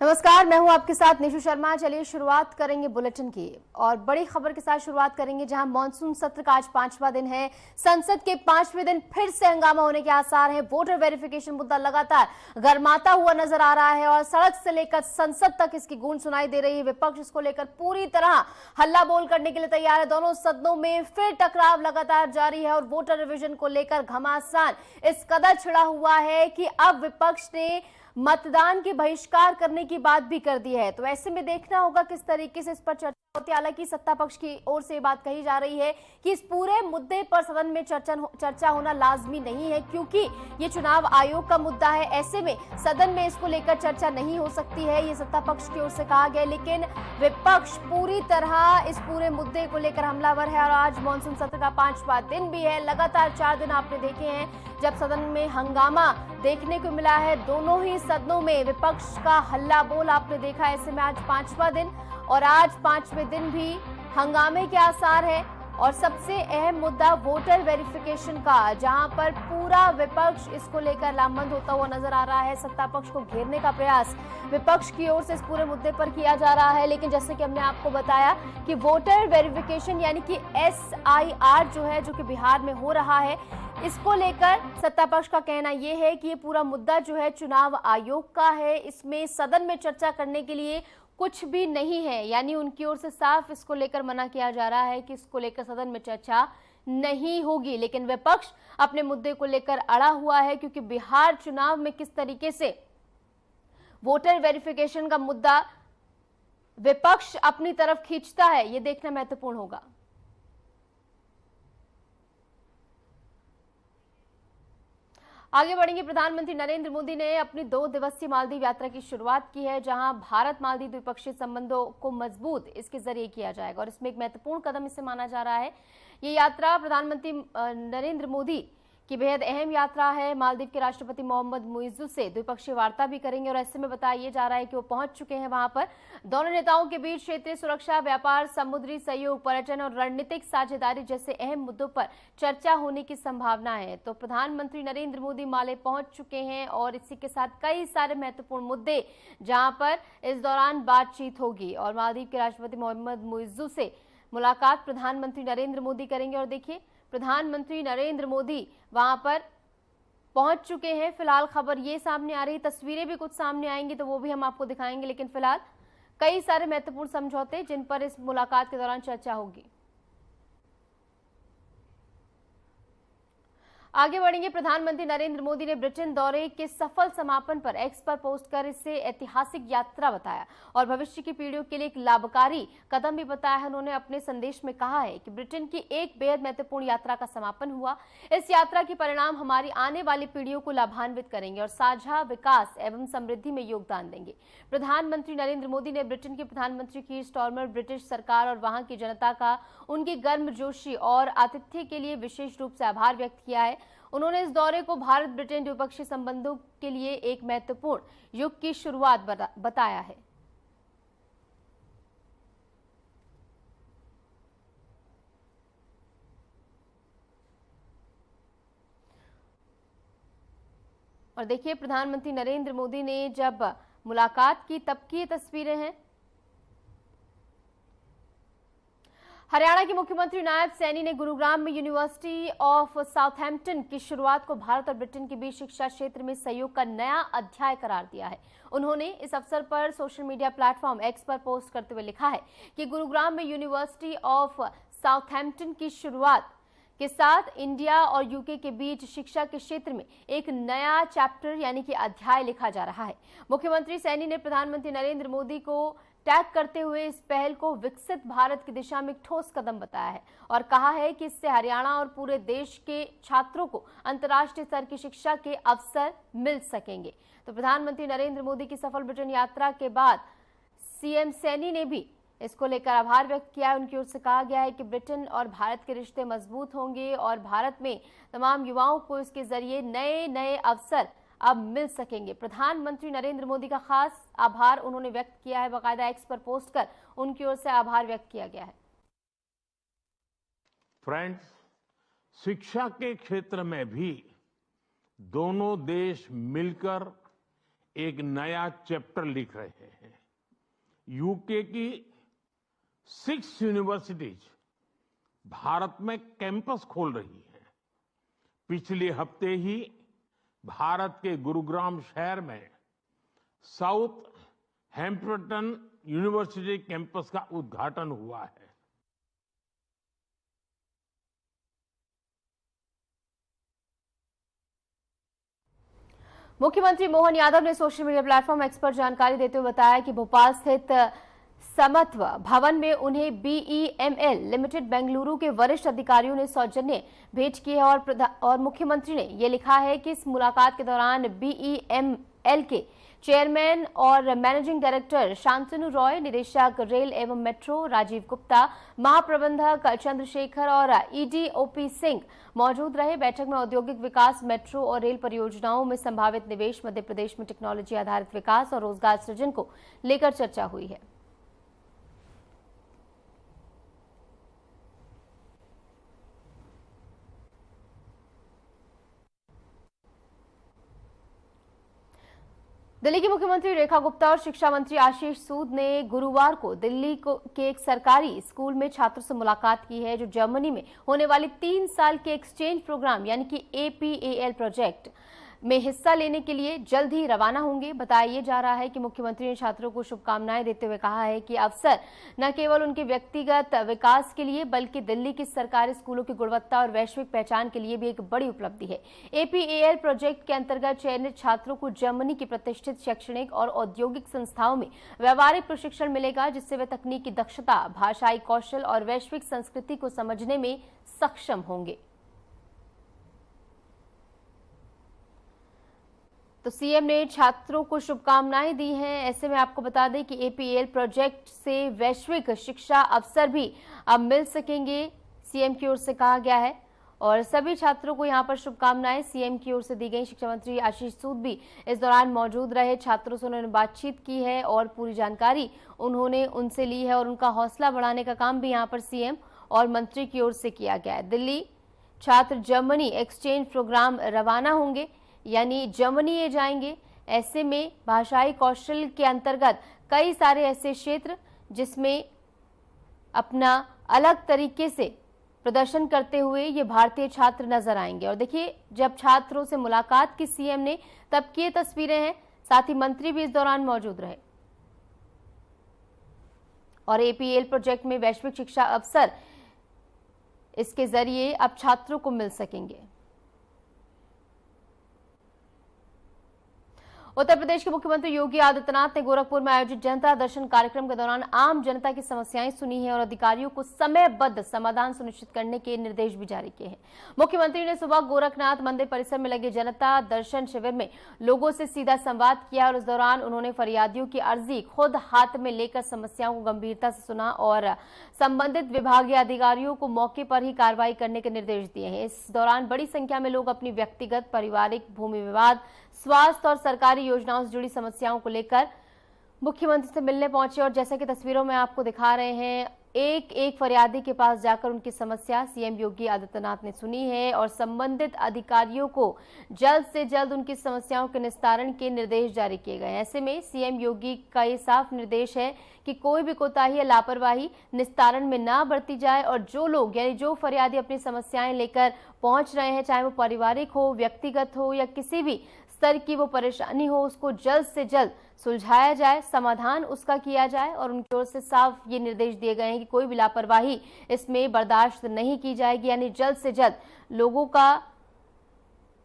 नमस्कार, मैं हूं आपके साथ निशु शर्मा। चलिए शुरुआत करेंगे बुलेटिन की और बड़ी खबर के साथ शुरुआत करेंगे, जहां मॉनसून सत्र का आज 5वां दिन है। संसद के 5वें दिन फिर से हंगामा होने के आसार हैं। वोटर वेरिफिकेशन मुद्दा लगातार गर्माता हुआ नजर आ रहा है और सड़क से लेकर संसद तक इसकी गूंज सुनाई दे रही है। विपक्ष इसको लेकर पूरी तरह हल्ला बोल करने के लिए तैयार है। दोनों सदनों में फिर टकराव लगातार जारी है और वोटर रिविजन को लेकर घमासान इस कदर छिड़ा हुआ है कि अब विपक्ष ने मतदान के बहिष्कार करने की बात भी कर दी है। तो ऐसे में देखना होगा किस तरीके से इस पर चर्चा होती है। हालांकि सत्ता पक्ष की ओर से बात कही जा रही है कि इस पूरे मुद्दे पर सदन में चर्चा होना लाजमी नहीं है, क्योंकि ये चुनाव आयोग का मुद्दा है। ऐसे में सदन में इसको लेकर चर्चा नहीं हो सकती है, ये सत्ता पक्ष की ओर से कहा गया। लेकिन विपक्ष पूरी तरह इस पूरे मुद्दे को लेकर हमलावर है और आज मानसून सत्र का 5वां दिन भी है। लगातार 4 दिन आपने देखे हैं जब सदन में हंगामा देखने को मिला है। दोनों ही सदनों में विपक्ष का हल्ला बोल आपने देखा। ऐसे में आज 5वां दिन और आज 5वें दिन भी हंगामे के आसार है और सबसे अहम मुद्दा वोटर वेरिफिकेशन का, जहां पर पूरा विपक्ष इसको लेकर लामबंद होता हुआ नजर आ रहा है। सत्ता पक्ष को घेरने का प्रयास विपक्ष की ओर से इस पूरे मुद्दे पर किया जा रहा है। लेकिन जैसे कि हमने आपको बताया कि वोटर वेरिफिकेशन यानी कि SIR जो है, जो कि बिहार में हो रहा है, इसको लेकर सत्ता पक्ष का कहना यह है कि ये पूरा मुद्दा जो है चुनाव आयोग का है। इसमें सदन में चर्चा करने के लिए कुछ भी नहीं है। यानी उनकी ओर से साफ इसको लेकर मना किया जा रहा है कि इसको लेकर सदन में चर्चा नहीं होगी। लेकिन विपक्ष अपने मुद्दे को लेकर अड़ा हुआ है, क्योंकि बिहार चुनाव में किस तरीके से वोटर वेरिफिकेशन का मुद्दा विपक्ष अपनी तरफ खींचता है, ये देखना महत्वपूर्ण होगा। आगे बढ़ेंगे। प्रधानमंत्री नरेंद्र मोदी ने अपनी 2 दिवसीय मालदीव यात्रा की शुरुआत की है, जहां भारत मालदीव द्विपक्षीय संबंधों को मजबूत इसके जरिए किया जाएगा और इसमें एक महत्वपूर्ण कदम इसे माना जा रहा है। ये यात्रा प्रधानमंत्री नरेंद्र मोदी की बेहद अहम यात्रा है। मालदीव के राष्ट्रपति मोहम्मद मुइज्जू से द्विपक्षीय वार्ता भी करेंगे और ऐसे में बताया जा रहा है कि वो पहुंच चुके हैं वहां पर। दोनों नेताओं के बीच क्षेत्रीय सुरक्षा, व्यापार, समुद्री सहयोग, पर्यटन और रणनीतिक साझेदारी जैसे अहम मुद्दों पर चर्चा होने की संभावना है। तो प्रधानमंत्री नरेंद्र मोदी माले पहुंच चुके हैं और इसी के साथ कई सारे महत्वपूर्ण मुद्दे जहां पर इस दौरान बातचीत होगी और मालदीव के राष्ट्रपति मोहम्मद मुइज्जू से मुलाकात प्रधानमंत्री नरेंद्र मोदी करेंगे। और देखिए, प्रधानमंत्री नरेंद्र मोदी वहां पर पहुंच चुके हैं। फिलहाल खबर ये सामने आ रही, तस्वीरें भी कुछ सामने आएंगी तो वो भी हम आपको दिखाएंगे। लेकिन फिलहाल कई सारे महत्वपूर्ण समझौते जिन पर इस मुलाकात के दौरान चर्चा होगी। आगे बढ़ेंगे। प्रधानमंत्री नरेंद्र मोदी ने ब्रिटेन दौरे के सफल समापन पर एक्स पर पोस्ट कर इसे ऐतिहासिक यात्रा बताया और भविष्य की पीढ़ियों के लिए एक लाभकारी कदम भी बताया है। उन्होंने अपने संदेश में कहा है कि ब्रिटेन की एक बेहद महत्वपूर्ण यात्रा का समापन हुआ। इस यात्रा के परिणाम हमारी आने वाली पीढ़ियों को लाभान्वित करेंगे और साझा विकास एवं समृद्धि में योगदान देंगे। प्रधानमंत्री नरेंद्र मोदी ने ब्रिटेन के प्रधानमंत्री कीर स्टारमर, ब्रिटिश सरकार और वहां की जनता का उनकी गर्मजोशी और आतिथ्य के लिए विशेष रूप से आभार व्यक्त किया है। उन्होंने इस दौरे को भारत ब्रिटेन द्विपक्षीय संबंधों के लिए एक महत्वपूर्ण युग की शुरुआत बताया है। और देखिए, प्रधानमंत्री नरेंद्र मोदी ने जब मुलाकात की तब की ये तस्वीरें हैं। हरियाणा के मुख्यमंत्री नायब सैनी ने गुरुग्राम में यूनिवर्सिटी ऑफ साउथहैम्पटन की शुरुआत को भारत और ब्रिटेन के बीच शिक्षा क्षेत्र में सहयोग का नया अध्याय करार दिया है। उन्होंने इस अवसर पर सोशल मीडिया प्लेटफॉर्म एक्स पर पोस्ट करते हुए लिखा है कि गुरुग्राम में यूनिवर्सिटी ऑफ साउथहैम्पटन की शुरुआत के साथ इंडिया और यूके के बीच शिक्षा के क्षेत्र में एक नया चैप्टर यानी कि अध्याय लिखा जा रहा है। मुख्यमंत्री सैनी ने प्रधानमंत्री नरेंद्र मोदी को टैग करते हुए इस पहल को विकसित भारत की दिशा में एक ठोस कदम बताया है और कहा है कि इससे हरियाणा और पूरे देश के छात्रों को अंतर्राष्ट्रीय स्तर की शिक्षा के अवसर मिल सकेंगे। तो प्रधानमंत्री नरेंद्र मोदी की सफल ब्रिटेन यात्रा के बाद सीएम सैनी ने भी इसको लेकर आभार व्यक्त किया है। उनकी ओर से कहा गया है कि ब्रिटेन और भारत के रिश्ते मजबूत होंगे और भारत में तमाम युवाओं को इसके जरिए नए नए अवसर अब मिल सकेंगे। प्रधानमंत्री नरेंद्र मोदी का खास आभार उन्होंने व्यक्त किया है। बाकायदा एक्स पर पोस्ट कर उनकी ओर से आभार व्यक्त किया गया है। फ्रेंड्स, शिक्षा के क्षेत्र में भी दोनों देश मिलकर एक नया चैप्टर लिख रहे हैं। यूके की 6 यूनिवर्सिटीज भारत में कैंपस खोल रही हैं। पिछले हफ्ते ही भारत के गुरुग्राम शहर में साउथ हैम्पटन यूनिवर्सिटी कैंपस का उद्घाटन हुआ है। मुख्यमंत्री मोहन यादव ने सोशल मीडिया प्लेटफॉर्म एक्स पर जानकारी देते हुए बताया कि भोपाल स्थित समत्व भवन में उन्हें BEML लिमिटेड बेंगलुरु के वरिष्ठ अधिकारियों ने सौजन्य भेंट की है और मुख्यमंत्री ने ये लिखा है कि इस मुलाकात के दौरान BEML के चेयरमैन और मैनेजिंग डायरेक्टर शांतनु रॉय, निदेशक रेल एवं मेट्रो राजीव गुप्ता, महाप्रबंधक चंद्रशेखर और EDOP सिंह मौजूद रहे। बैठक में औद्योगिक विकास, मेट्रो और रेल परियोजनाओं में संभावित निवेश, मध्य प्रदेश में टेक्नोलॉजी आधारित विकास और रोजगार सृजन को लेकर चर्चा हुई है। दिल्ली की मुख्यमंत्री रेखा गुप्ता और शिक्षा मंत्री आशीष सूद ने गुरुवार को दिल्ली के एक सरकारी स्कूल में छात्रों से मुलाकात की है, जो जर्मनी में होने वाली 3 साल के एक्सचेंज प्रोग्राम यानी कि APAL प्रोजेक्ट में हिस्सा लेने के लिए जल्द ही रवाना होंगे। बताया जा रहा है कि मुख्यमंत्री ने छात्रों को शुभकामनाएं देते हुए कहा है कि अवसर न केवल उनके व्यक्तिगत विकास के लिए बल्कि दिल्ली के सरकारी स्कूलों की गुणवत्ता और वैश्विक पहचान के लिए भी एक बड़ी उपलब्धि है। APAL प्रोजेक्ट के अंतर्गत चयनित छात्रों को जर्मनी की प्रतिष्ठित शैक्षणिक और औद्योगिक संस्थाओं में व्यावहारिक प्रशिक्षण मिलेगा, जिससे वे तकनीकी दक्षता, भाषाई कौशल और वैश्विक संस्कृति को समझने में सक्षम होंगे। तो सीएम ने छात्रों को शुभकामनाएं दी हैं। ऐसे में आपको बता दें कि APAL प्रोजेक्ट से वैश्विक शिक्षा अवसर भी अब मिल सकेंगे, सीएम की ओर से कहा गया है। और सभी छात्रों को यहां पर शुभकामनाएं सीएम की ओर से दी गई। शिक्षा मंत्री आशीष सूद भी इस दौरान मौजूद रहे। छात्रों से उन्होंने बातचीत की है और पूरी जानकारी उन्होंने उनसे ली है और उनका हौसला बढ़ाने का काम भी यहाँ पर सीएम और मंत्री की ओर से किया गया है। दिल्ली छात्र जर्मनी एक्सचेंज प्रोग्राम रवाना होंगे, यानी जर्मनी ये जाएंगे। ऐसे में भाषाई कौशल के अंतर्गत कई सारे ऐसे क्षेत्र जिसमें अपना अलग तरीके से प्रदर्शन करते हुए ये भारतीय छात्र नजर आएंगे। और देखिए, जब छात्रों से मुलाकात की सीएम ने तब की ये तस्वीरें हैं, साथ ही मंत्री भी इस दौरान मौजूद रहे। और APAL प्रोजेक्ट में वैश्विक शिक्षा अवसर इसके जरिए अब छात्रों को मिल सकेंगे। उत्तर प्रदेश के मुख्यमंत्री योगी आदित्यनाथ ने गोरखपुर में आयोजित जनता दर्शन कार्यक्रम के दौरान आम जनता की समस्याएं सुनी है और अधिकारियों को समयबद्ध समाधान सुनिश्चित करने के निर्देश भी जारी किए हैं। मुख्यमंत्री ने सुबह गोरखनाथ मंदिर परिसर में लगे जनता दर्शन शिविर में लोगों से सीधा संवाद किया और इस दौरान उन्होंने फरियादियों की अर्जी खुद हाथ में लेकर समस्याओं को गंभीरता से सुना और संबंधित विभागीय अधिकारियों को मौके पर ही कार्रवाई करने के निर्देश दिए हैं। इस दौरान बड़ी संख्या में लोग अपनी व्यक्तिगत, पारिवारिक, भूमि विवाद, स्वास्थ्य और सरकारी योजनाओं से जुड़ी समस्याओं को लेकर मुख्यमंत्री से मिलने पहुंचे और जैसा कि तस्वीरों में आपको दिखा रहे हैं, एक एक फरियादी के पास जाकर उनकी समस्या सीएम योगी आदित्यनाथ ने सुनी है और संबंधित अधिकारियों को जल्द से जल्द उनकी समस्याओं के निस्तारण के निर्देश जारी किए गए। ऐसे में सीएम योगी का ये साफ निर्देश है कि कोई भी कोताही या लापरवाही निस्तारण में ना बरती जाए और जो लोग यानी जो फरियादी अपनी समस्याएं लेकर पहुंच रहे हैं, चाहे वो पारिवारिक हो, व्यक्तिगत हो या किसी भी स्तर की वो परेशानी हो, उसको जल्द से जल्द सुलझाया जाए, समाधान उसका किया जाए। और उनकी ओर से साफ ये निर्देश दिए गए हैं कि कोई भी लापरवाही इसमें बर्दाश्त नहीं की जाएगी, यानी जल्द से जल्द लोगों का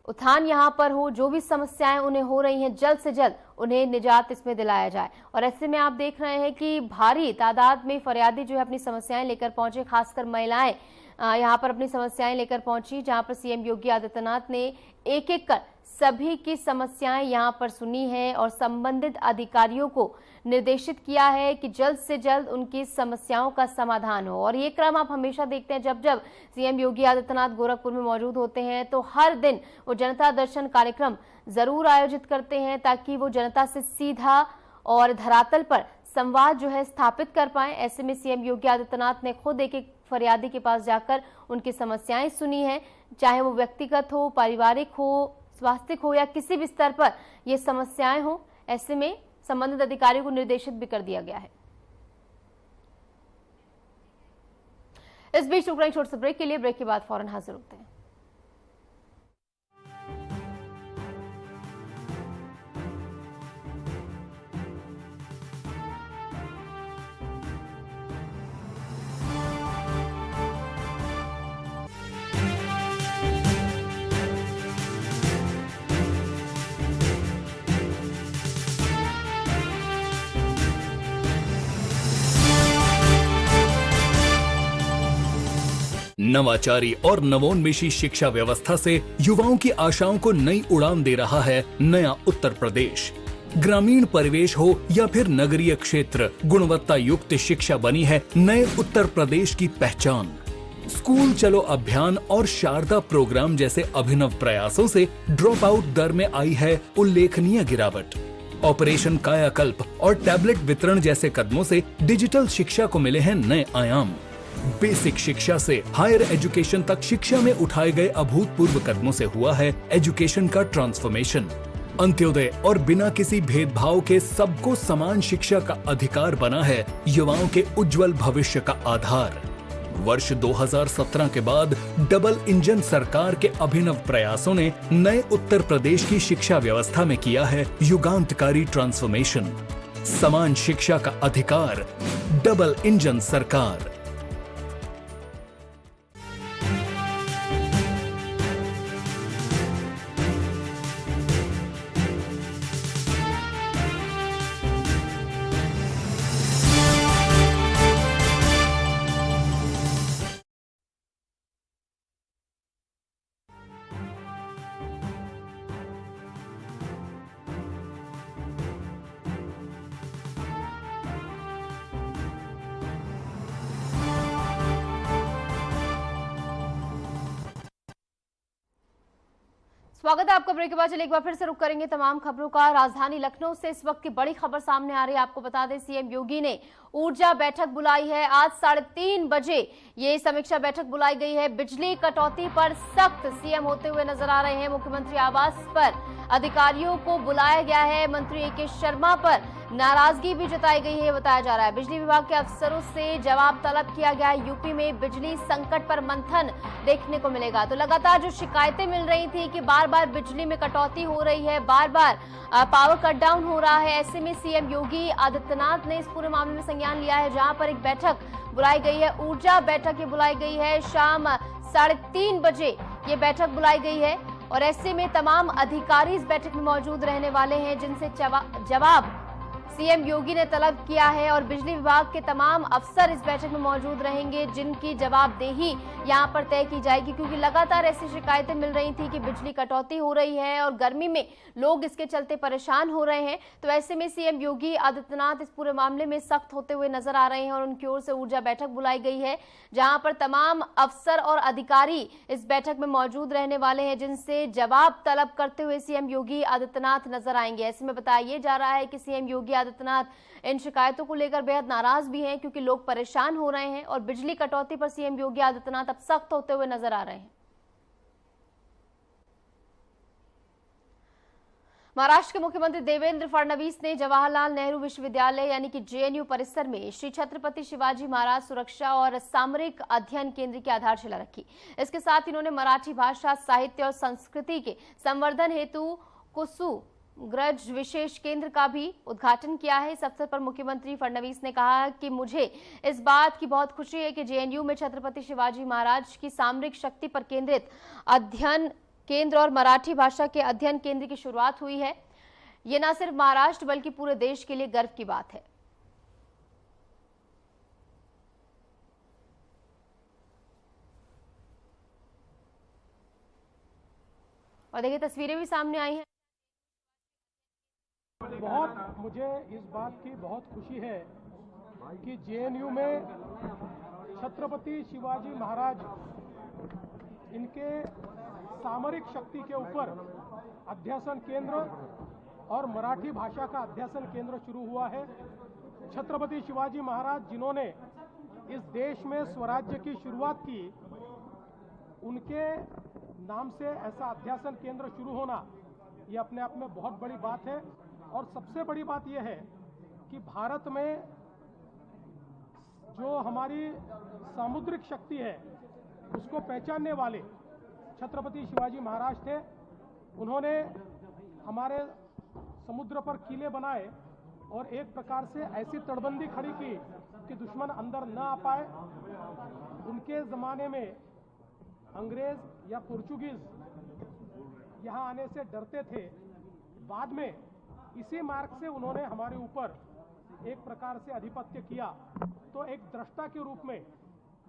उत्थान यहाँ पर हो, जो भी समस्याएं उन्हें हो रही हैं जल्द से जल्द उन्हें निजात इसमें दिलाया जाए। और ऐसे में आप देख रहे हैं कि भारी तादाद में फरियादी जो है अपनी समस्याएं लेकर पहुंचे, खासकर महिलाएं यहाँ पर अपनी समस्याएं लेकर पहुंची, जहां पर सीएम योगी आदित्यनाथ ने एक एक कर सभी की समस्याएं यहां पर सुनी है और संबंधित अधिकारियों को निर्देशित किया है कि जल्द से जल्द उनकी समस्याओं का समाधान हो। और ये क्रम आप हमेशा देखते हैं, जब जब सीएम योगी आदित्यनाथ गोरखपुर में मौजूद होते हैं तो हर दिन वो जनता दर्शन कार्यक्रम जरूर आयोजित करते हैं ताकि वो जनता से सीधा और धरातल पर संवाद जो है स्थापित कर पाए। ऐसे में सीएम योगी आदित्यनाथ ने खुद एक एक फरियादी के पास जाकर उनकी समस्याएं सुनी है, चाहे वो व्यक्तिगत हो, पारिवारिक हो, स्वास्थ्य हो या किसी भी स्तर पर ये समस्याएं हो। ऐसे में संबंधित अधिकारियों को निर्देशित भी कर दिया गया है। इस बीच रुक रहे हैं छोटे से ब्रेक के लिए। ब्रेक के बाद फौरन हाजिर होते हैं। नवाचारी और नवोन्मेषी शिक्षा व्यवस्था से युवाओं की आशाओं को नई उड़ान दे रहा है नया उत्तर प्रदेश। ग्रामीण परिवेश हो या फिर नगरीय क्षेत्र, गुणवत्ता युक्त शिक्षा बनी है नए उत्तर प्रदेश की पहचान। स्कूल चलो अभियान और शारदा प्रोग्राम जैसे अभिनव प्रयासों से ड्रॉप आउट दर में आई है उल्लेखनीय गिरावट। ऑपरेशन कायाकल्प और टैबलेट वितरण जैसे कदमों से डिजिटल शिक्षा को मिले हैं नए आयाम। बेसिक शिक्षा से हायर एजुकेशन तक शिक्षा में उठाए गए अभूतपूर्व कदमों से हुआ है एजुकेशन का ट्रांसफॉर्मेशन। अंत्योदय और बिना किसी भेदभाव के सबको समान शिक्षा का अधिकार बना है युवाओं के उज्जवल भविष्य का आधार। वर्ष 2017 के बाद डबल इंजन सरकार के अभिनव प्रयासों ने नए उत्तर प्रदेश की शिक्षा व्यवस्था में किया है युगांतकारी ट्रांसफॉर्मेशन। समान शिक्षा का अधिकार, डबल इंजन सरकार। स्वागत है आपका। ब्रेक के बाद चलिए एक बार फिर से रुक करेंगे तमाम खबरों का। राजधानी लखनऊ से इस वक्त की बड़ी खबर सामने आ रही है। आपको बता दें सीएम योगी ने ऊर्जा बैठक बुलाई है। आज 3:30 बजे ये समीक्षा बैठक बुलाई गई है। बिजली कटौती पर सख्त सीएम होते हुए नजर आ रहे हैं। मुख्यमंत्री आवास पर अधिकारियों को बुलाया गया है। मंत्री ए.के. शर्मा पर नाराजगी भी जताई गई है बताया जा रहा है। बिजली विभाग के अफसरों से जवाब तलब किया गया है। यूपी में बिजली संकट पर मंथन देखने को मिलेगा। तो लगातार जो शिकायतें मिल रही थी कि बार बार बिजली में कटौती हो रही है, बार बार पावर कट डाउन हो रहा है, ऐसे में सीएम योगी आदित्यनाथ ने इस पूरे मामले में संज्ञान लिया है। जहां पर एक बैठक बुलाई गई है, ऊर्जा बैठक ये बुलाई गई है। शाम 3:30 बजे ये बैठक बुलाई गई है और ऐसे में तमाम अधिकारी इस बैठक में मौजूद रहने वाले हैं जिनसे जवाब सीएम योगी ने तलब किया है। और बिजली विभाग के तमाम अफसर इस बैठक में मौजूद रहेंगे जिनकी जवाबदेही यहां पर तय की जाएगी, क्योंकि लगातार ऐसी शिकायतें मिल रही थी कि बिजली कटौती हो रही है और गर्मी में लोग इसके चलते परेशान हो रहे हैं। तो ऐसे में सीएम योगी आदित्यनाथ इस पूरे मामले में सख्त होते हुए नजर आ रहे हैं और उनकी ओर से ऊर्जा बैठक बुलाई गई है, जहां पर तमाम अफसर और अधिकारी इस बैठक में मौजूद रहने वाले हैं जिनसे जवाब तलब करते हुए सीएम योगी आदित्यनाथ नजर आएंगे। ऐसे में बताया जा रहा है कि सीएम योगी आदित्यनाथ इन शिकायतों को लेकर बेहद नाराज भी हैं, क्योंकि लोग परेशान हो रहे हैं और बिजली कटौती पर सीएम योगी आदित्यनाथ अब सख्त होते हुए नजर आ रहे हैं। महाराष्ट्र के मुख्यमंत्री देवेंद्र फडणवीस ने जवाहरलाल नेहरू विश्वविद्यालय यानी कि जेएनयू परिसर में श्री छत्रपति शिवाजी महाराज सुरक्षा और सामरिक अध्ययन केंद्र की आधारशिला रखी। इसके साथ इन्होंने मराठी भाषा, साहित्य और संस्कृति के संवर्धन हेतु कुसु ग्रज विशेष केंद्र का भी उद्घाटन किया है। इस अवसर पर मुख्यमंत्री फडणवीस ने कहा कि मुझे इस बात की बहुत खुशी है कि जेएनयू में छत्रपति शिवाजी महाराज की सामरिक शक्ति पर केंद्रित अध्ययन केंद्र और मराठी भाषा के अध्ययन केंद्र की शुरुआत हुई है। ये न सिर्फ महाराष्ट्र बल्कि पूरे देश के लिए गर्व की बात है। और देखिए तस्वीरें भी सामने आई हैं। बहुत मुझे इस बात की बहुत खुशी है कि जेएनयू में छत्रपति शिवाजी महाराज इनके सामरिक शक्ति के ऊपर अध्ययन केंद्र और मराठी भाषा का अध्ययन केंद्र शुरू हुआ है। छत्रपति शिवाजी महाराज जिन्होंने इस देश में स्वराज्य की शुरुआत की, उनके नाम से ऐसा अध्ययन केंद्र शुरू होना ये अपने आप में बहुत बड़ी बात है। और सबसे बड़ी बात यह है कि भारत में जो हमारी सामुद्रिक शक्ति है उसको पहचानने वाले छत्रपति शिवाजी महाराज थे। उन्होंने हमारे समुद्र पर किले बनाए और एक प्रकार से ऐसी तटबंदी खड़ी की कि दुश्मन अंदर न आ पाए। उनके ज़माने में अंग्रेज या पोर्चुगीज यहाँ आने से डरते थे। बाद में इसी मार्ग से उन्होंने हमारे ऊपर एक प्रकार से आधिपत्य किया। तो एक दृष्टा के रूप में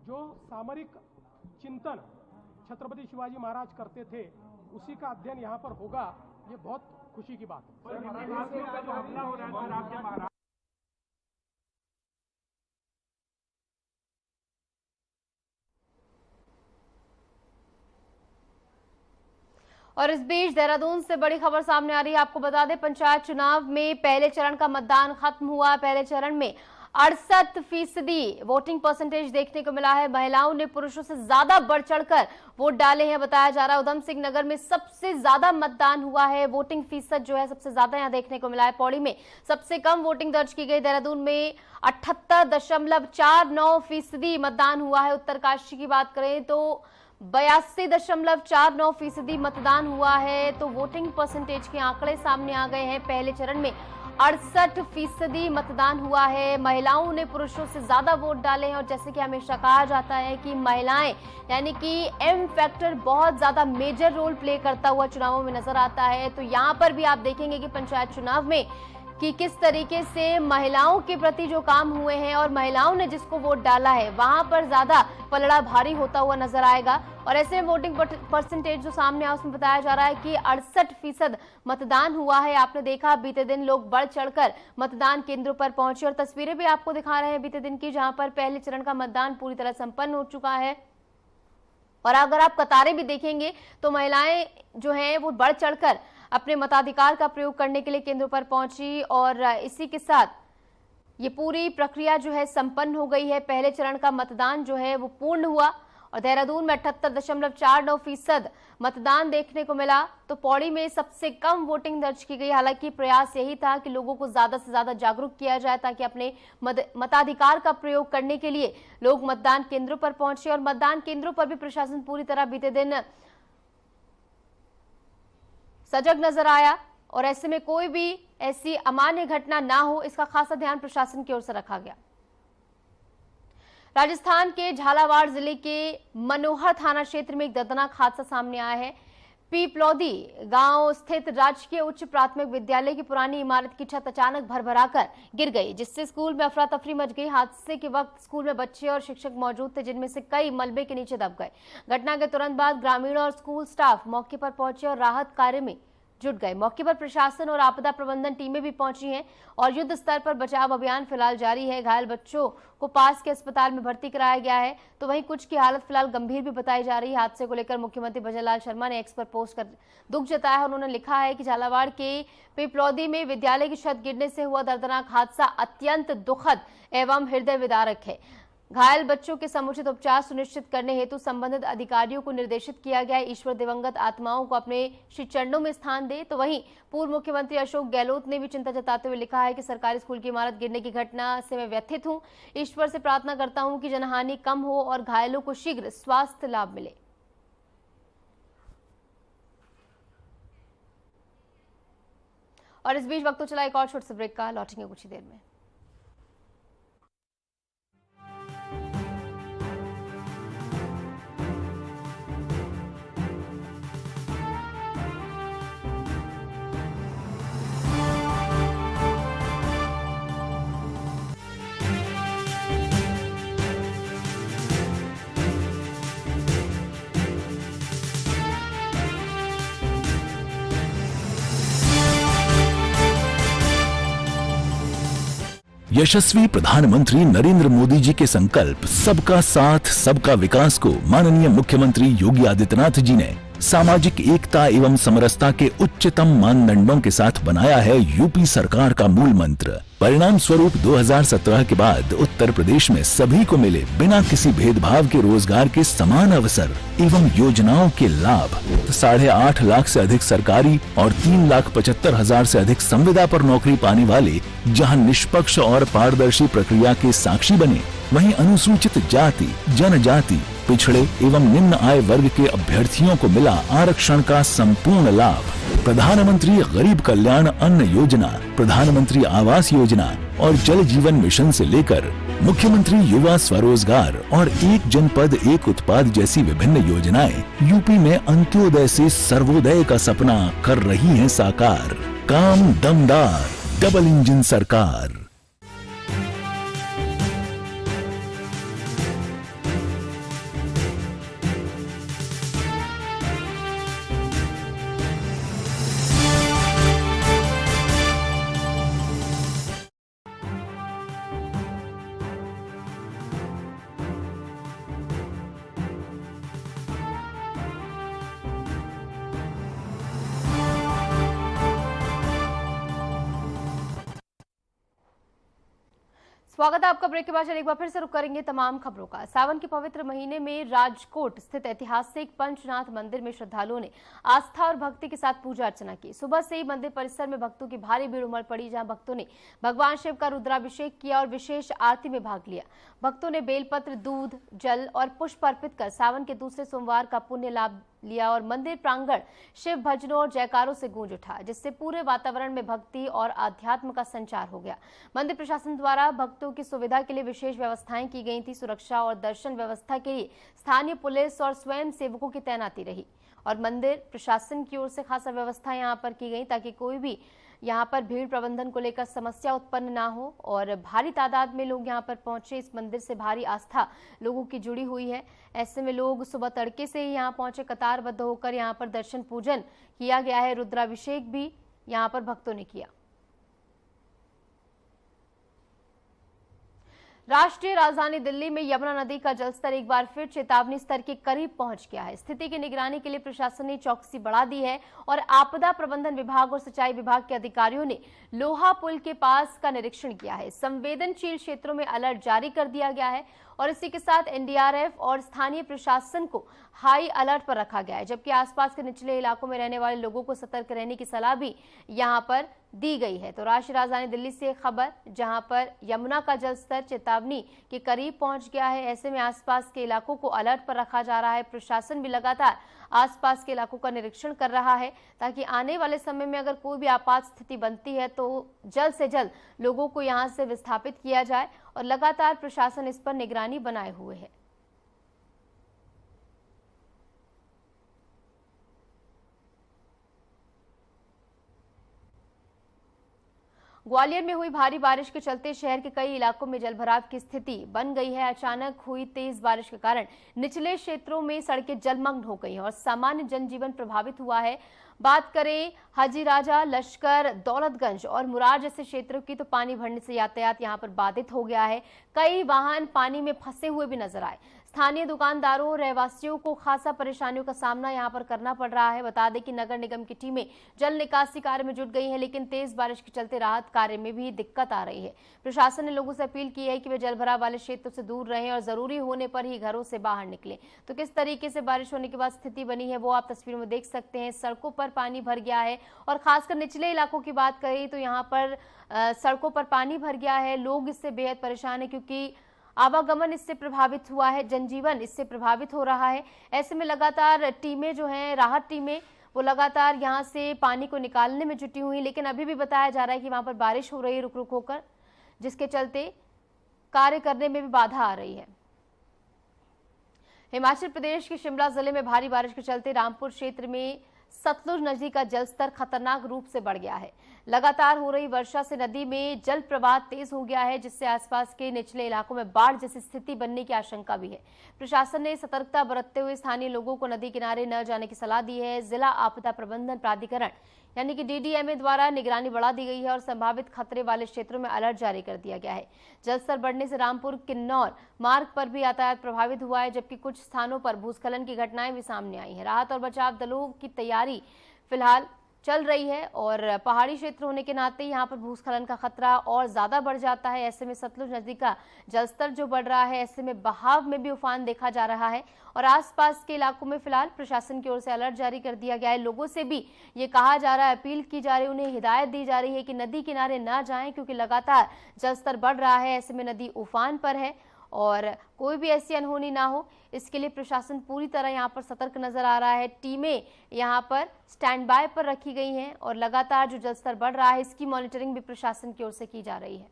जो सामरिक चिंतन छत्रपति शिवाजी महाराज करते थे उसी का अध्ययन यहाँ पर होगा, ये बहुत खुशी की बात है। और इस बीच देहरादून से बड़ी खबर सामने आ रही है। आपको बता दें, पंचायत चुनाव में पहले चरण का मतदान खत्म हुआ। पहले चरण में 68% वोटिंग परसेंटेज देखने को मिला है। महिलाओं ने पुरुषों से ज्यादा बढ़ चढ़कर वोट डाले हैं, बताया जा रहा है। उधम सिंह नगर में सबसे ज्यादा मतदान हुआ है। वोटिंग फीसद जो है सबसे ज्यादा यहां देखने को मिला है। पौड़ी में सबसे कम वोटिंग दर्ज की गई। देहरादून में 78.49% मतदान हुआ है। उत्तरकाशी की बात करें तो 82.49% मतदान हुआ है। तो वोटिंग परसेंटेज के आंकड़े सामने आ गए हैं। पहले चरण में 68% मतदान हुआ है। महिलाओं ने पुरुषों से ज्यादा वोट डाले हैं और जैसे कि हमेशा कहा जाता है कि महिलाएं यानी कि एम फैक्टर बहुत ज्यादा मेजर रोल प्ले करता हुआ चुनावों में नजर आता है। तो यहाँ पर भी आप देखेंगे कि पंचायत चुनाव में कि किस तरीके से महिलाओं के प्रति जो काम हुए हैं और महिलाओं ने जिसको वोट डाला है वहां पर ज्यादा पलड़ा भारी होता हुआ नजर आएगा। और ऐसे में वोटिंग परसेंटेज जो सामने आया उसमें बताया जा रहा है कि 68% मतदान हुआ है। आपने देखा बीते दिन लोग बढ़ चढ़कर मतदान केंद्रों पर पहुंचे और तस्वीरें भी आपको दिखा रहे हैं बीते दिन की, जहां पर पहले चरण का मतदान पूरी तरह संपन्न हो चुका है। और अगर आप कतारें भी देखेंगे तो महिलाएं जो हैं वो बढ़ चढ़कर अपने मताधिकार का प्रयोग करने के लिए केंद्रों पर पहुंची और इसी के साथ ये पूरी प्रक्रिया जो है संपन्न हो गई है। पहले चरण का मतदान जो है वो पूर्ण हुआ और देहरादून में 78.49% मतदान देखने को मिला। तो पौड़ी में सबसे कम वोटिंग दर्ज की गई। हालांकि प्रयास यही था कि लोगों को ज्यादा से ज्यादा जागरूक किया जाए ताकि अपने मताधिकार का प्रयोग करने के लिए लोग मतदान केंद्रों पर पहुंचे। और मतदान केंद्रों पर भी प्रशासन पूरी तरह बीते दिन सजग नजर आया और ऐसे में कोई भी ऐसी अमान्य घटना ना हो इसका खासा ध्यान प्रशासन की ओर से रखा गया। राजस्थान के झालावाड़ जिले के मनोहर थाना क्षेत्र में एक दर्दनाक हादसा सामने आया है। पीपलौदी गांव स्थित राजकीय उच्च प्राथमिक विद्यालय की पुरानी इमारत की छत अचानक भरभराकर गिर गई, जिससे स्कूल में अफरा तफरी मच गई। हादसे के वक्त स्कूल में बच्चे और शिक्षक मौजूद थे, जिनमें से कई मलबे के नीचे दब गए। घटना के तुरंत बाद ग्रामीण और स्कूल स्टाफ मौके पर पहुंचे और राहत कार्य में जुट गए। मौके पर प्रशासन और आपदा प्रबंधन टीमें भी पहुंची हैं और युद्ध स्तर पर बचाव अभियान फिलहाल जारी है। घायल बच्चों को पास के अस्पताल में भर्ती कराया गया है, तो वहीं कुछ की हालत फिलहाल गंभीर भी बताई जा रही है। हादसे को लेकर मुख्यमंत्री भजनलाल शर्मा ने एक्स पर पोस्ट कर दुख जताया है। उन्होंने लिखा है कि झालावाड़ के पीपलौदी में विद्यालय की छत गिरने से हुआ दर्दनाक हादसा अत्यंत दुखद एवं हृदय विदारक है। घायल बच्चों के समुचित उपचार सुनिश्चित करने हेतु संबंधित अधिकारियों को निर्देशित किया गया है। ईश्वर दिवंगत आत्माओं को अपने श्री चरणों में स्थान दे। तो वहीं पूर्व मुख्यमंत्री अशोक गहलोत ने भी चिंता जताते हुए लिखा है कि सरकारी स्कूल की इमारत गिरने की घटना से मैं व्यथित हूं। ईश्वर से प्रार्थना करता हूं कि जनहानि कम हो और घायलों को शीघ्र स्वास्थ्य लाभ मिले। और इस बीच वक्त तो चला एक और छोटे से ब्रेक का, लौटेंगे कुछ ही देर में। यशस्वी प्रधानमंत्री नरेंद्र मोदी जी के संकल्प सबका साथ सबका विकास को माननीय मुख्यमंत्री योगी आदित्यनाथ जी ने सामाजिक एकता एवं समरसता के उच्चतम मानदंडों के साथ बनाया है यूपी सरकार का मूल मंत्र। परिणाम स्वरूप 2017 के बाद उत्तर प्रदेश में सभी को मिले बिना किसी भेदभाव के रोजगार के समान अवसर एवं योजनाओं के लाभ। 8.5 लाख से अधिक सरकारी और 3,75,000 से अधिक संविदा पर नौकरी पाने वाले जहां निष्पक्ष और पारदर्शी प्रक्रिया के साक्षी बने, वहीं अनुसूचित जाति, जनजाति, पिछड़े एवं निम्न आय वर्ग के अभ्यर्थियों को मिला आरक्षण का संपूर्ण लाभ। प्रधानमंत्री गरीब कल्याण अन्न योजना, प्रधानमंत्री आवास योजना और जल जीवन मिशन से लेकर मुख्यमंत्री युवा स्वरोजगार और एक जनपद एक उत्पाद जैसी विभिन्न योजनाएं यूपी में अंत्योदय से सर्वोदय का सपना कर रही हैं साकार। काम दमदार, डबल इंजन सरकार। स्वागत है आपका। ब्रेक के बाद एक बार फिर से रुक करेंगे तमाम खबरों का। सावन के पवित्र महीने में राजकोट स्थित ऐतिहासिक पंचनाथ मंदिर में श्रद्धालुओं ने आस्था और भक्ति के साथ पूजा अर्चना की। सुबह से ही मंदिर परिसर में भक्तों की भारी भीड़ उमड़ पड़ी, जहां भक्तों ने भगवान शिव का रुद्राभिषेक किया और विशेष आरती में भाग लिया। भक्तों ने बेलपत्र, दूध, जल और पुष्प अर्पित कर सावन के दूसरे सोमवार का पुण्य लाभ लिया और मंदिर प्रांगण शिव भजनों और जयकारों से गूंज उठा, जिससे पूरे वातावरण में भक्ति और आध्यात्म का संचार हो गया। मंदिर प्रशासन द्वारा भक्तों की सुविधा के लिए विशेष व्यवस्थाएं की गई थी। सुरक्षा और दर्शन व्यवस्था के लिए स्थानीय पुलिस और स्वयं सेवकों की तैनाती रही और मंदिर प्रशासन की ओर से खासा व्यवस्था यहाँ पर की गई ताकि कोई भी यहाँ पर भीड़ प्रबंधन को लेकर समस्या उत्पन्न ना हो। और भारी तादाद में लोग यहाँ पर पहुंचे। इस मंदिर से भारी आस्था लोगों की जुड़ी हुई है। ऐसे में लोग सुबह तड़के से ही यहाँ पहुंचे, कतारबद्ध होकर यहाँ पर दर्शन पूजन किया गया है। रुद्राभिषेक भी यहाँ पर भक्तों ने किया। राष्ट्रीय राजधानी दिल्ली में यमुना नदी का जलस्तर एक बार फिर चेतावनी स्तर के करीब पहुंच गया है। स्थिति की निगरानी के लिए प्रशासन ने चौकसी बढ़ा दी है और आपदा प्रबंधन विभाग और सिंचाई विभाग के अधिकारियों ने लोहा पुल के पास का निरीक्षण किया है। संवेदनशील क्षेत्रों में अलर्ट जारी कर दिया गया है और इसी के साथ एनडीआरएफ और स्थानीय प्रशासन को हाई अलर्ट पर रखा गया है, जबकि आसपास के निचले इलाकों में रहने वाले लोगों को सतर्क रहने की सलाह भी यहां पर दी गई है। तो राष्ट्रीय राजधानी दिल्ली से खबर, जहां पर यमुना का जलस्तर चेतावनी के करीब पहुंच गया है। ऐसे में आसपास के इलाकों को अलर्ट पर रखा जा रहा है। प्रशासन भी लगातार आसपास के इलाकों का निरीक्षण कर रहा है ताकि आने वाले समय में अगर कोई भी आपात स्थिति बनती है तो जल्द से जल्द लोगों को यहां से विस्थापित किया जाए और लगातार प्रशासन इस पर निगरानी बनाए हुए है। ग्वालियर में हुई भारी बारिश के चलते शहर के कई इलाकों में जलभराव की स्थिति बन गई है। अचानक हुई तेज बारिश के कारण निचले क्षेत्रों में सड़कें जलमग्न हो गई हैं और सामान्य जनजीवन प्रभावित हुआ है। बात करें हाजीराजा, लश्कर, दौलतगंज और मुरार जैसे क्षेत्रों की, तो पानी भरने से यातायात यहां पर बाधित हो गया है। कई वाहन पानी में फंसे हुए भी नजर आए। स्थानीय दुकानदारों और रहवासियों को खासा परेशानियों का सामना यहां पर करना पड़ रहा है। बता दें कि नगर निगम की टीमें जल निकासी कार्य में जुट गई है, लेकिन तेज बारिश के चलते राहत कार्य में भी दिक्कत आ रही है। प्रशासन ने लोगों से अपील की है कि वे जलभराव वाले क्षेत्रों से दूर रहें और जरूरी होने पर ही घरों से बाहर निकलें। तो किस तरीके से बारिश होने के बाद स्थिति बनी है वो आप तस्वीरों में देख सकते हैं। सड़कों पर पानी भर गया है और खासकर निचले इलाकों की बात करें तो यहाँ पर सड़कों पर पानी भर गया है। लोग इससे बेहद परेशान है क्योंकि आवागमन इससे प्रभावित हुआ है, जनजीवन इससे प्रभावित हो रहा है। ऐसे में लगातार टीमें जो हैं, राहत टीमें, वो लगातार यहां से पानी को निकालने में जुटी हुई, लेकिन अभी भी बताया जा रहा है कि वहां पर बारिश हो रही है रुक रुक होकर, जिसके चलते कार्य करने में भी बाधा आ रही है। हिमाचल प्रदेश के शिमला जिले में भारी बारिश के चलते रामपुर क्षेत्र में सतलुज नदी का जलस्तर खतरनाक रूप से बढ़ गया है। लगातार हो रही वर्षा से नदी में जल प्रवाह तेज हो गया है, जिससे आसपास के निचले इलाकों में बाढ़ जैसी स्थिति बनने की आशंका भी है। प्रशासन ने सतर्कता बरतते हुए स्थानीय लोगों को नदी किनारे न जाने की सलाह दी है। जिला आपदा प्रबंधन प्राधिकरण यानी कि डीडीएमए द्वारा निगरानी बढ़ा दी गई है और संभावित खतरे वाले क्षेत्रों में अलर्ट जारी कर दिया गया है। जलस्तर बढ़ने से रामपुर, किन्नौर, मार्ग पर भी यातायात प्रभावित हुआ है, जबकि कुछ स्थानों पर भूस्खलन की घटनाएं भी सामने आई हैं। राहत और बचाव दलों की तैयारी फिलहाल चल रही है और पहाड़ी क्षेत्र होने के नाते यहाँ पर भूस्खलन का खतरा और ज्यादा बढ़ जाता है। ऐसे में सतलुज नदी का जलस्तर जो बढ़ रहा है, ऐसे में बहाव में भी उफान देखा जा रहा है और आसपास के इलाकों में फिलहाल प्रशासन की ओर से अलर्ट जारी कर दिया गया है। लोगों से भी ये कहा जा रहा है, अपील की जा रही है, उन्हें हिदायत दी जा रही है कि नदी किनारे ना जाएं, क्योंकि लगातार जलस्तर बढ़ रहा है। ऐसे में नदी उफान पर है और कोई भी ऐसी अनहोनी ना हो, इसके लिए प्रशासन पूरी तरह यहां पर सतर्क नजर आ रहा है। टीमें यहां पर स्टैंड बाय पर रखी गई हैं और लगातार जो जलस्तर बढ़ रहा है, इसकी मॉनिटरिंग भी प्रशासन की ओर से की जा रही है।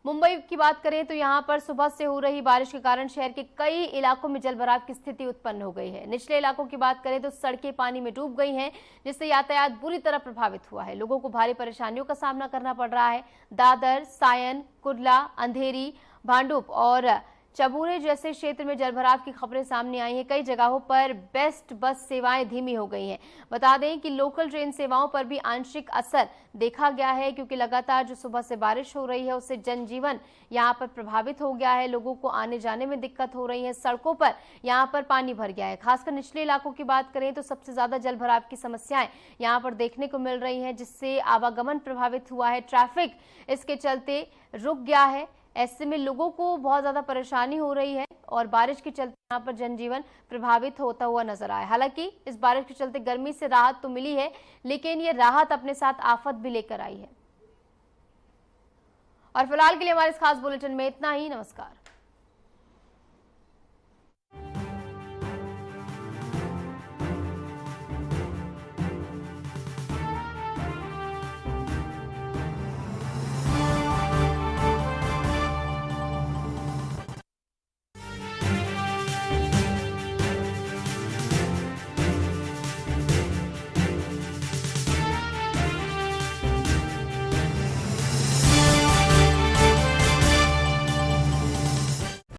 मुंबई की बात करें तो यहां पर सुबह से हो रही बारिश के कारण शहर के कई इलाकों में जलभराव की स्थिति उत्पन्न हो गई है। निचले इलाकों की बात करें तो सड़कें पानी में डूब गई हैं, जिससे यातायात बुरी तरह प्रभावित हुआ है। लोगों को भारी परेशानियों का सामना करना पड़ रहा है। दादर, सायन, कुर्ला, अंधेरी, भांडुप और चबूरे जैसे क्षेत्र में जलभराव की खबरें सामने आई हैं। कई जगहों पर बेस्ट बस सेवाएं धीमी हो गई हैं। बता दें कि लोकल ट्रेन सेवाओं पर भी आंशिक असर देखा गया है, क्योंकि लगातार जो सुबह से बारिश हो रही है उससे जनजीवन यहां पर प्रभावित हो गया है। लोगों को आने जाने में दिक्कत हो रही है। सड़कों पर यहां पर पानी भर गया है। खासकर निचले इलाकों की बात करें तो सबसे ज्यादा जलभराव की समस्याएं यहां पर देखने को मिल रही है, जिससे आवागमन प्रभावित हुआ है। ट्रैफिक इसके चलते रुक गया है। ऐसे में लोगों को बहुत ज्यादा परेशानी हो रही है और बारिश के चलते यहाँ पर जनजीवन प्रभावित होता हुआ नजर आया। हालांकि इस बारिश के चलते गर्मी से राहत तो मिली है, लेकिन ये राहत अपने साथ आफत भी लेकर आई है। और फिलहाल के लिए हमारे इस खास बुलेटिन में इतना ही। नमस्कार।